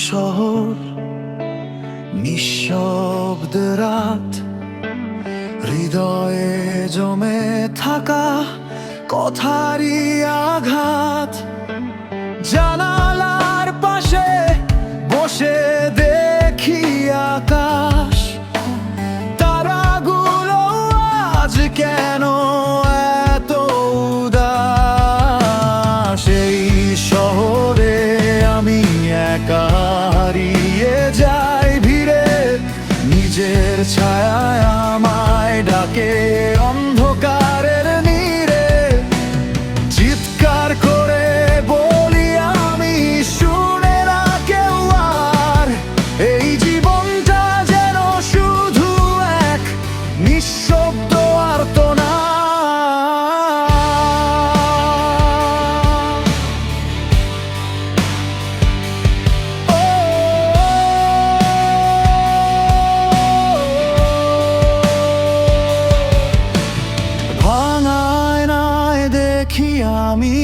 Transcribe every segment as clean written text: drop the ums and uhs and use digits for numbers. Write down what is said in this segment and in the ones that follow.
শহর, নিঃশব্দ রাত, হৃদয়ে জমে থাকা কথারই আঘাত। জানালার পাশে বসে দেখি আকাশ, তারাগুলো আজ কেন এত উদাস। এই শহরে আমি একা হারিয়ে যাই ভিড়ে, নিজের ছায়ায় আমায় ডাকে অন্ধকারের নীড়ে। চিৎকার করে বলি আমি, শুনে না কেউ আর। এই জীবনটা যেন শুধু এক নিঃশব্দ আর্তনাদ। দেখি আমি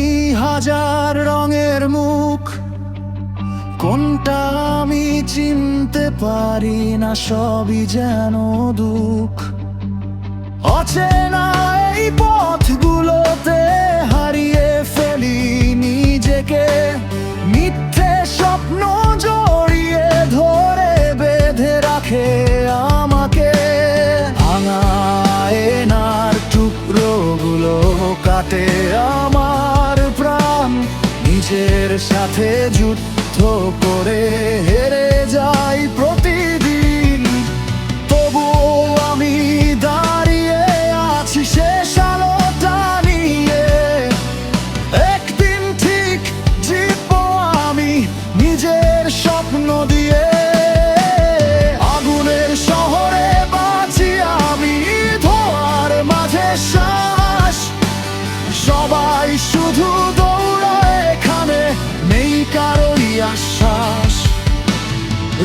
হাজার রঙের মুখ, কোনটা আমি চিনতে পারি না, সবই যেন দুঃখ। অচেনা এই পথগুলোতে হারিয়ে ফেলি নিজেকে, মিথ্যে স্বপ্ন জড়িয়ে ধরে বেঁধে রাখে আমাকে। আয়নার টুকরোগুলো কাটে আমার প্রাণ, নিজের সাথে যুদ্ধ করে হেরে যাই প্রতিদিন। তবুও আমি দাঁড়িয়ে আছি শেষ আলোটা নিয়ে। একদিন ঠিক জিতবো আমি নিজের স্বপ্ন দিয়ে। আগুনের শহরে বাঁচি আমি, ধোঁয়ার মাঝে শ্বাস। সবাই শুধু দৌড়ায় এখানে, নেই কারোরই আশ্বাস।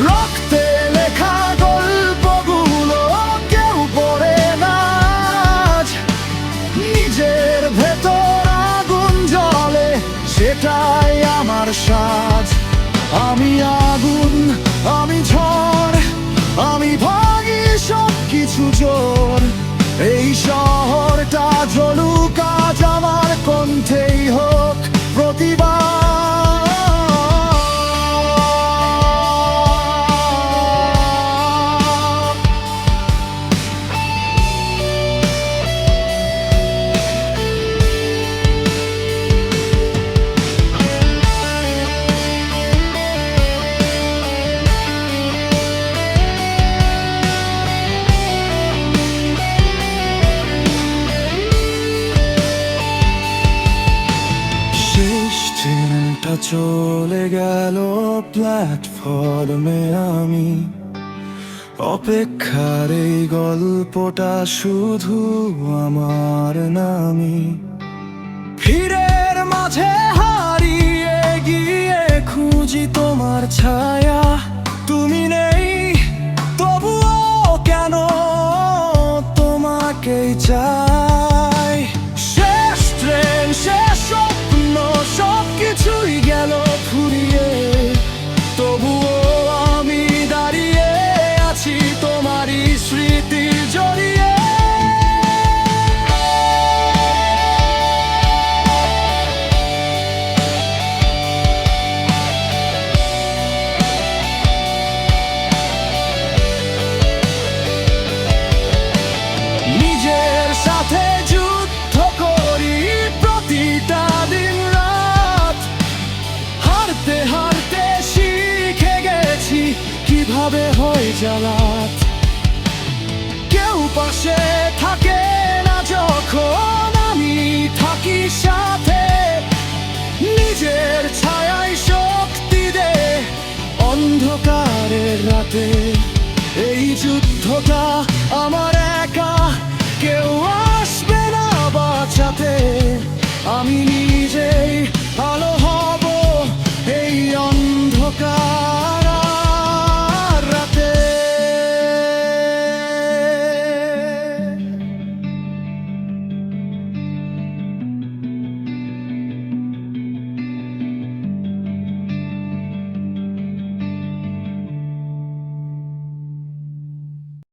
রক্তে লেখা গল্পগুলো কেউ পড়ে না আজ। নিজের ভেতর আগুন জ্বলে, সেটাই আমার সাজ। আমি আগুন, আমি ঝড়, আমি ভাঙি সব কিছু জোর। এই শহরটা জ্বলুক আজ, আমার কণ্ঠেই হোক প্রতিবাদ। ট্রেনটা চলে গেল প্ল্যাটফর্মে, আমি অপেক্ষার এই গল্পটা শুধু আমার নামি। ভিড়ের মাঝে হারিয়ে গিয়ে খুঁজি তোমার ছায়া, তুমি নেই তবুও কেন তোমাকেই চাই। শেষ ট্রেন, শেষ স্বপ্ন, সব কিছুই গেল ফুরিয়ে। তবুও আমি দাঁড়িয়ে আছি তোমারই স্মৃতি জড়িয়ে। নিজের সাথে যুদ্ধ করি প্রতিটা দিন রাত। হারতে হারতে শিখে গেছি কিভাবে হয় জ্বালাত। কেউ পাশে থাকে না যখন আমি থাকি সাথে। নিজের ছায়ায় শক্তি দে অন্ধকারের রাতে। এই যুদ্ধটা আমার একা, কেউ আসবে না বাঁচাতে। আমি নিজেই আলো হব এই অন্ধকার।